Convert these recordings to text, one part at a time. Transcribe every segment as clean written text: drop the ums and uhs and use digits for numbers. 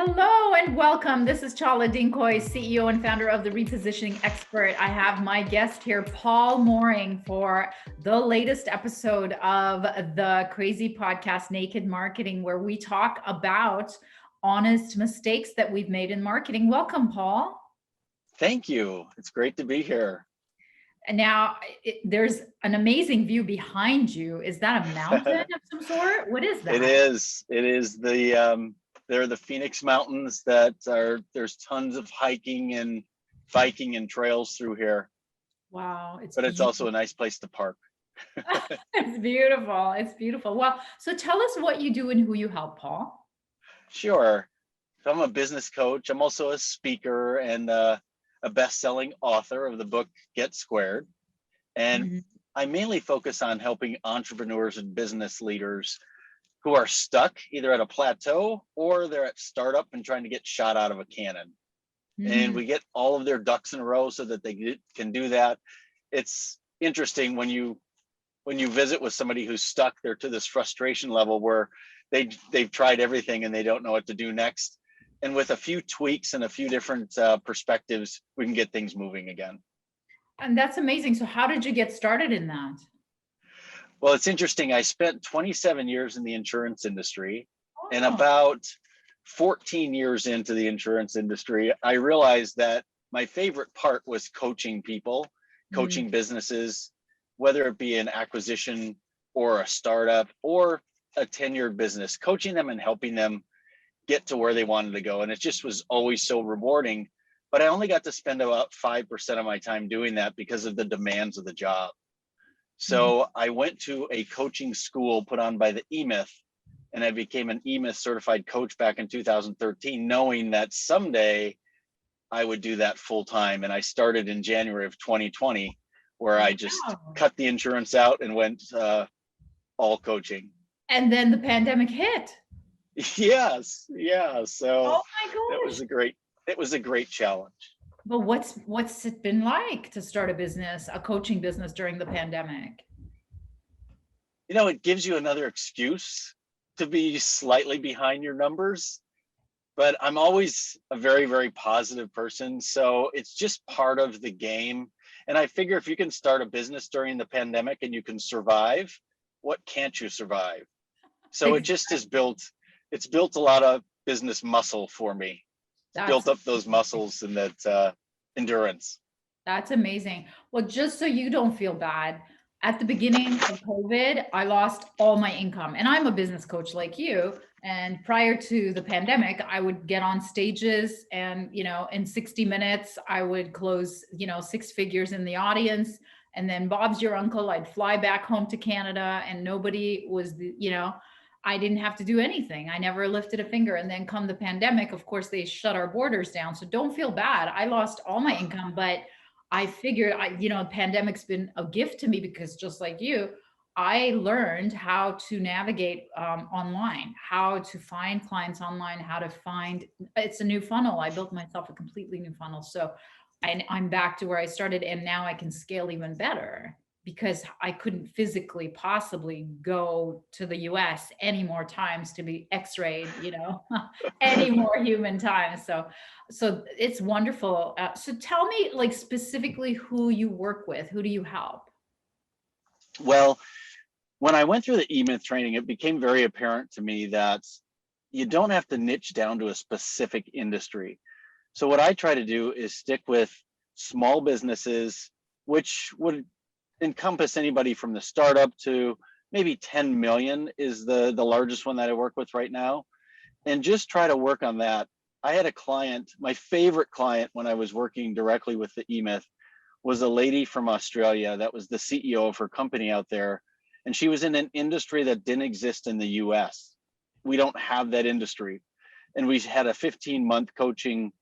Hello and welcome. This is Chala, Dincoy, CEO and founder of the Repositioning Expert. I have my guest here, Paul Moehring, for the latest episode of the crazy podcast, Naked Marketing, where we talk about honest mistakes that we've made in marketing. Welcome, Paul. Thank you. It's great to be here. And now there's an amazing view behind you. Is that a mountain of some sort? What is that? It is. It is they're the Phoenix Mountains there's tons of hiking and biking and trails through here. Wow. But it's also a nice place to park. It's beautiful. It's beautiful. Well, so tell us what you do and who you help, Paul. Sure. So I'm a business coach. I'm also a speaker and a best-selling author of the book Get Squared. And I mainly focus on helping entrepreneurs and business leaders who are stuck either at a plateau or they're at startup and trying to get shot out of a cannon. And we get all of their ducks in a row so that they can do that. It's interesting when you visit with somebody who's stuck, they're to this frustration level where they've tried everything and they don't know what to do next. And with a few tweaks and a few different perspectives, we can get things moving again. And that's amazing. So how did you get started in that? Well, it's interesting. I spent 27 years in the insurance industry, and about 14 years into the insurance industry, I realized that my favorite part was coaching people, coaching businesses, whether it be an acquisition or a startup or a tenured business, coaching them and helping them get to where they wanted to go. And it just was always so rewarding. But I only got to spend about 5% of my time doing that because of the demands of the job. So I went to a coaching school put on by the eMyth, and I became an eMyth certified coach back in 2013, knowing that someday I would do that full time. And I started in January of 2020, where I just cut the insurance out and went all coaching. And then the pandemic hit. Yes. Yeah. So oh my gosh. It was a great challenge. But what's it been like to start a coaching business during the pandemic? You know, it gives you another excuse to be slightly behind your numbers, but I'm always a very, very positive person. So it's just part of the game. And I figure if you can start a business during the pandemic and you can survive, what can't you survive? So it just is it's built a lot of business muscle for me. Built up those muscles and that endurance. That's amazing. Well, just so you don't feel bad, at the beginning of COVID, I lost all my income. And I'm a business coach like you. And prior to the pandemic, I would get on stages and, in 60 minutes, I would close, 6 figures in the audience. And then Bob's your uncle, I'd fly back home to Canada and nobody was, I didn't have to do anything. I never lifted a finger. And then come the pandemic, of course, they shut our borders down. So don't feel bad. I lost all my income, but I figured, the pandemic's been a gift to me because just like you, I learned how to navigate online, how to find clients online, it's a new funnel. I built myself a completely new funnel. So I'm back to where I started, and now I can scale even better because I couldn't physically possibly go to the US any more times to be x-rayed, any more human time. So it's wonderful. So tell me specifically who you work with, who do you help? Well, when I went through the eMyth training, it became very apparent to me that you don't have to niche down to a specific industry. So what I try to do is stick with small businesses, which would encompass anybody from the startup to maybe 10 million is the largest one that I work with right now, and just try to work on that. I had a client, my favorite client when I was working directly with the eMyth was a lady from Australia that was the CEO of her company out there, and she was in an industry that didn't exist in the US. We don't have that industry, and we had a 15-month coaching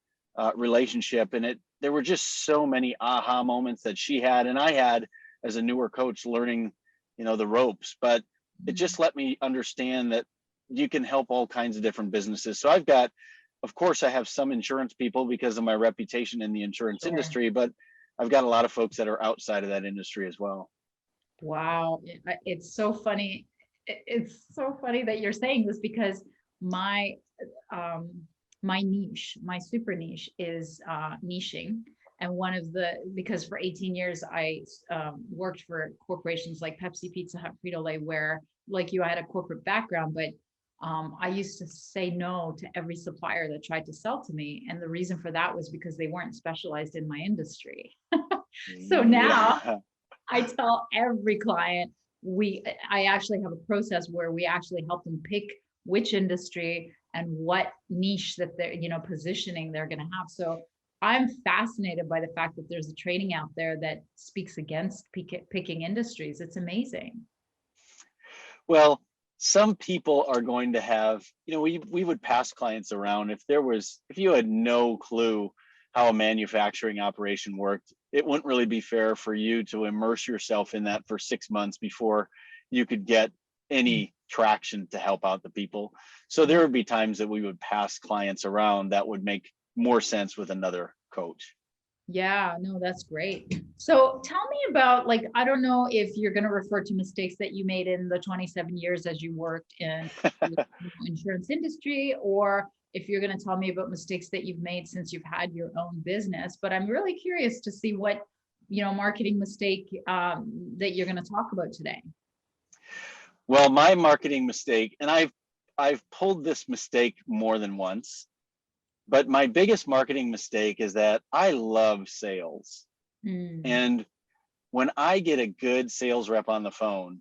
relationship, and there were just so many aha moments that she had and I had as a newer coach learning, the ropes, but it just let me understand that you can help all kinds of different businesses. So of course I have some insurance people because of my reputation in the insurance industry, but I've got a lot of folks that are outside of that industry as well. Wow. It's so funny. It's so funny that you're saying this because my my niche, my super niche is niching. And because for 18 years, I worked for corporations like Pepsi, Pizza Hut, Frito-Lay, where like you, I had a corporate background, but I used to say no to every supplier that tried to sell to me. And the reason for that was because they weren't specialized in my industry. So now Yeah. I tell every client, I actually have a process where we actually help them pick which industry and what niche that they're, positioning they're going to have. So I'm fascinated by the fact that there's a training out there that speaks against picking industries. It's amazing. Well, some people are going to have, we would pass clients around if you had no clue how a manufacturing operation worked, it wouldn't really be fair for you to immerse yourself in that for 6 months before you could get any traction to help out the people. So there would be times that we would pass clients around that would make more sense with another coach. Yeah, no, that's great. So tell me about, like, I don't know if you're going to refer to mistakes that you made in the 27 years as you worked in the insurance industry, or if you're going to tell me about mistakes that you've made since you've had your own business. But I'm really curious to see what, marketing mistake that you're going to talk about today. Well, my marketing mistake, and I've pulled this mistake more than once, but my biggest marketing mistake is that I love sales. And when I get a good sales rep on the phone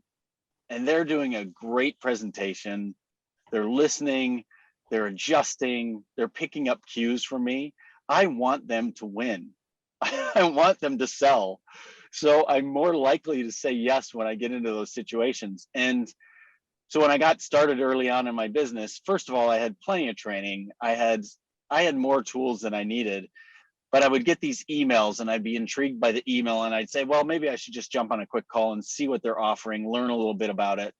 and they're doing a great presentation, they're listening, they're adjusting, they're picking up cues from me, I want them to win. I want them to sell. So I'm more likely to say yes when I get into those situations. And so when I got started early on in my business, first of all, I had plenty of training. I had more tools than I needed, but I would get these emails and I'd be intrigued by the email and I'd say, well, maybe I should just jump on a quick call and see what they're offering, learn a little bit about it.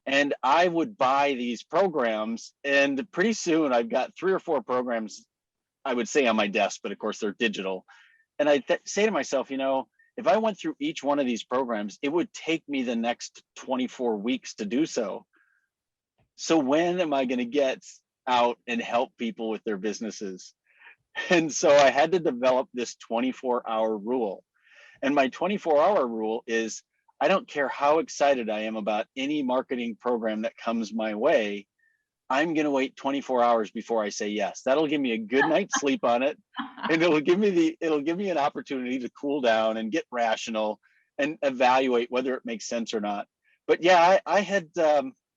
And I would buy these programs, and pretty soon I've got 3 or 4 programs, I would say, on my desk, but of course they're digital. And I say to myself, if I went through each one of these programs, it would take me the next 24 weeks to do so. So when am I going to get out and help people with their businesses? And so I had to develop this 24-hour rule. And my 24-hour rule is I don't care how excited I am about any marketing program that comes my way, I'm going to wait 24 hours before I say yes. That'll give me a good night's sleep on it. And it'll give me an opportunity to cool down and get rational and evaluate whether it makes sense or not. But yeah, I had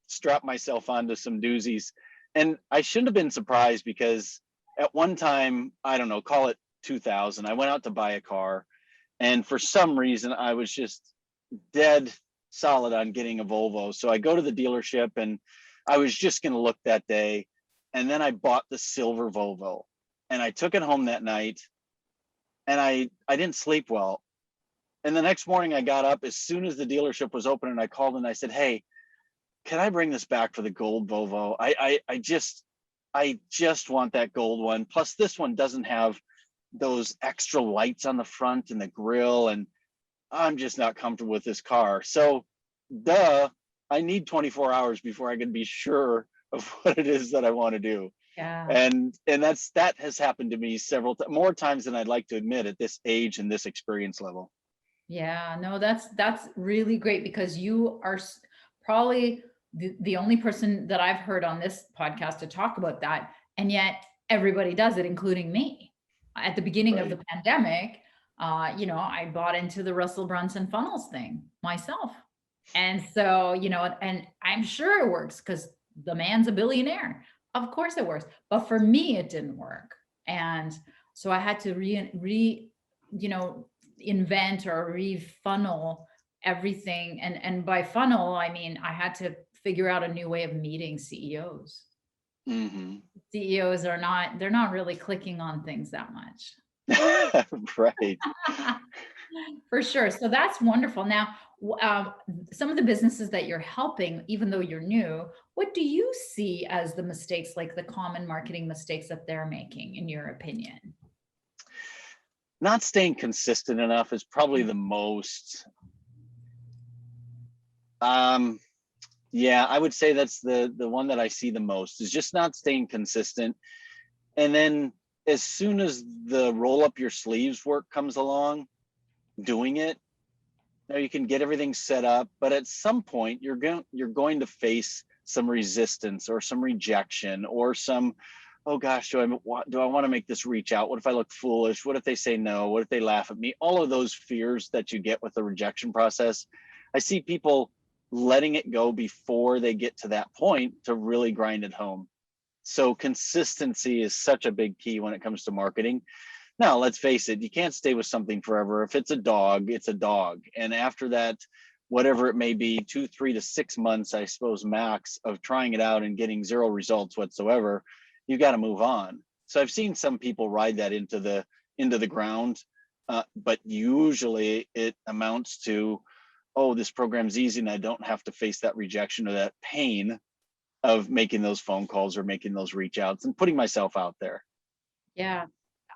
strapped myself onto some doozies, and I shouldn't have been surprised because at one time, I don't know, call it 2000, I went out to buy a car, and for some reason I was just dead solid on getting a Volvo. So I go to the dealership and I was just going to look that day. And then I bought the silver Volvo and I took it home that night, and I didn't sleep well. And the next morning I got up as soon as the dealership was open and I called and I said, hey, can I bring this back for the gold Volvo? I just want that gold one. Plus this one doesn't have those extra lights on the front and the grill, and I'm just not comfortable with this car. So I need 24 hours before I can be sure of what it is that I want to do. Yeah. And that has happened to me more times than I'd like to admit at this age and this experience level. Yeah, no, that's really great, because you are probably the only person that I've heard on this podcast to talk about that. And yet everybody does it, including me. At the beginning of the pandemic, I bought into the Russell Brunson funnels thing myself. And so, and I'm sure it works because the man's a billionaire. Of course it works. But for me, it didn't work. And so I had to invent or refunnel everything. And by funnel, I mean, I had to figure out a new way of meeting CEOs. Mm-hmm. CEOs they're not really clicking on things that much. Right. For sure. So that's wonderful. Now, some of the businesses that you're helping, even though you're new, what do you see as the mistakes, like the common marketing mistakes that they're making, in your opinion? Not staying consistent enough is probably the most. Yeah, I would say that's the one that I see the most, is just not staying consistent. And then as soon as the roll up your sleeves work comes along, doing it, now you can get everything set up, but at some point you're going to face some resistance or some rejection or some, oh gosh, do I want to make this reach out? What if I look foolish? What if they say no? What if they laugh at me? All of those fears that you get with the rejection process, I see people letting it go before they get to that point to really grind it home. So consistency is such a big key when it comes to marketing. Now, let's face it, you can't stay with something forever. If it's a dog, it's a dog. And after that, whatever it may be, 2, 3 to 6 months, I suppose, max of trying it out and getting zero results whatsoever, you got to move on. So I've seen some people ride that into the ground, but usually it amounts to, oh, this program's easy and I don't have to face that rejection or that pain of making those phone calls or making those reach outs and putting myself out there. Yeah.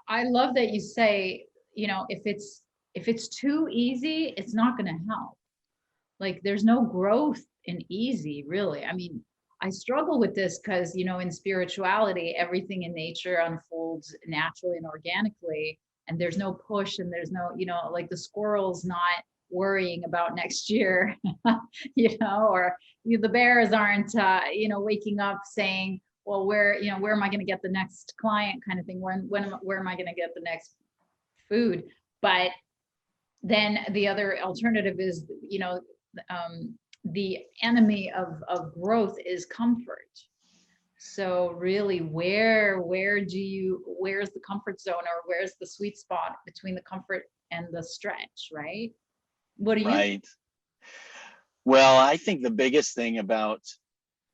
I love that you say, if it's too easy, it's not going to help. Like there's no growth in easy, really. I mean, I struggle with this because, in spirituality, everything in nature unfolds naturally and organically, and there's no push and there's no, like the squirrel's not worrying about next year, or the bears aren't, waking up saying, well, where am I going to get the next client kind of thing? Where am I going to get the next food? But then the other alternative is, the enemy of growth is comfort. So really, where's the comfort zone, or where's the sweet spot between the comfort and the stretch, right? What do you think? Right. Well, I think the biggest thing about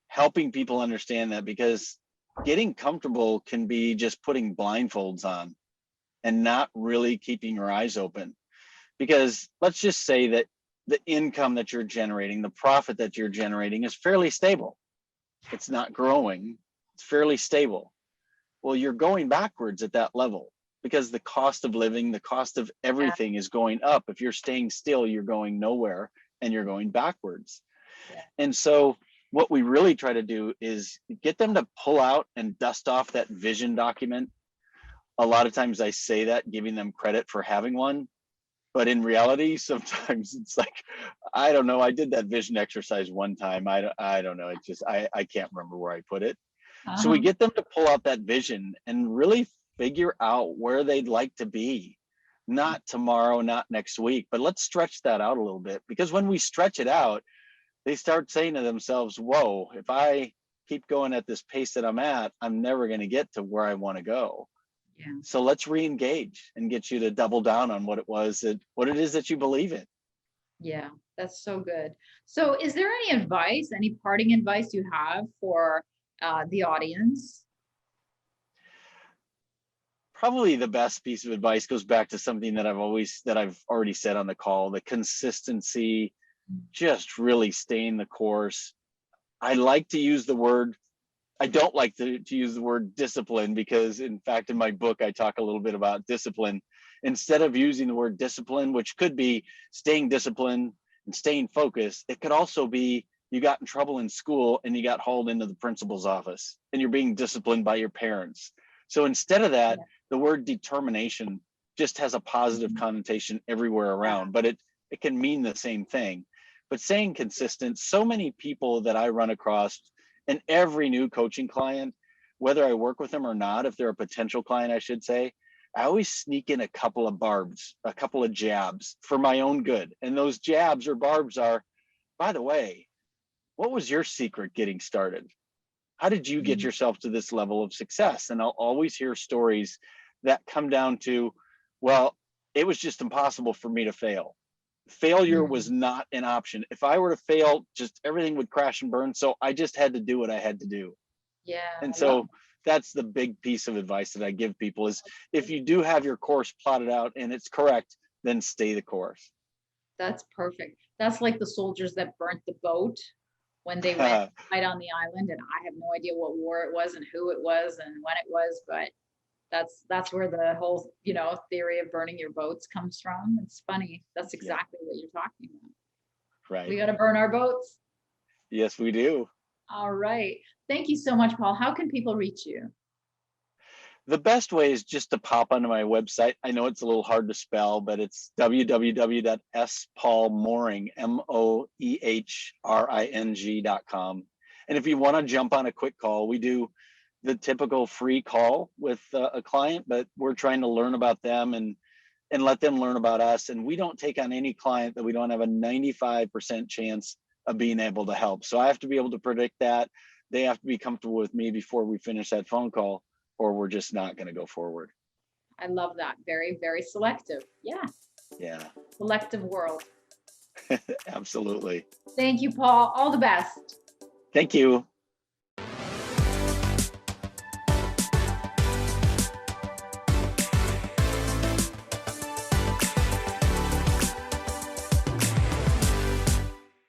helping people understand that, because getting comfortable can be just putting blindfolds on and not really keeping your eyes open. Because let's just say that the income that you're generating, the profit that you're generating is fairly stable. It's not growing, it's fairly stable. Well, you're going backwards at that level because the cost of living, the cost of Yeah, everything is going up. If you're staying still, you're going nowhere and you're going backwards. yeah, And so what we really try to do is get them to pull out and dust off that vision document. A lot of times I say that, giving them credit for having one. But in reality, sometimes it's like, I don't know. I did that vision exercise one time. I don't know. It just, I can't remember where I put it. So we uh-huh. get them to pull out that vision and really figure out where they'd like to be. Not tomorrow, not next week, but let's stretch that out a little bit, because when we stretch it out, they start saying to themselves, whoa, if I keep going at this pace that I'm at, I'm never going to get to where I want to go. Yeah. So let's re-engage and get you to double down on what it is that you believe in. Yeah, that's so good. So is there any parting advice you have for the audience? Probably the best piece of advice goes back to something that I've already said on the call: the consistency, just really staying the course. I like to use the word, I don't like to use the word discipline, because in fact, in my book, I talk a little bit about discipline. Instead of using the word discipline, which could be staying disciplined and staying focused, it could also be you got in trouble in school and you got hauled into the principal's office and you're being disciplined by your parents. So instead of that, Yeah. the word determination just has a positive Mhm. connotation everywhere Yeah. around, but it can mean the same thing. But staying consistent, so many people that I run across, and every new coaching client, whether I work with them or not, if they're a potential client, I should say, I always sneak in a couple of barbs, a couple of jabs for my own good. And those jabs or barbs are, by the way, what was your secret getting started? How did you get Mhm. yourself to this level of success? And I'll always hear stories that come down to, well, it was just impossible for me to fail. Failure was Mhm. not an option. If I were to fail, just everything would crash and burn. So I just had to do what I had to do. Yeah, And I love so that's the big piece of advice that I give people is, if you do have your course plotted out and it's correct, then stay the course. that's perfect. That's like the soldiers that burnt the boat when they went right on the island, and I have no idea what war it was and who it was and when it was, but that's where the whole, theory of burning your boats comes from. It's funny. That's Yep, exactly what you're talking about. We right. got to burn our boats. Yes, we do. All right. Thank you so much, Paul. How can people reach you? The best way is just to pop onto my website. I know it's a little hard to spell, but it's www.spaulmoehring, moehring.com. And if you want to jump on a quick call, we do the typical free call with a client, but we're trying to learn about them and let them learn about us. And we don't take on any client that we don't have a 95% chance of being able to help. So I have to be able to predict that. They have to be comfortable with me before we finish that phone call, or we're just not going to go forward. I love that. Very, very selective. Yeah. Yeah. Selective world. Absolutely. Thank you, Paul. All the best. Thank you.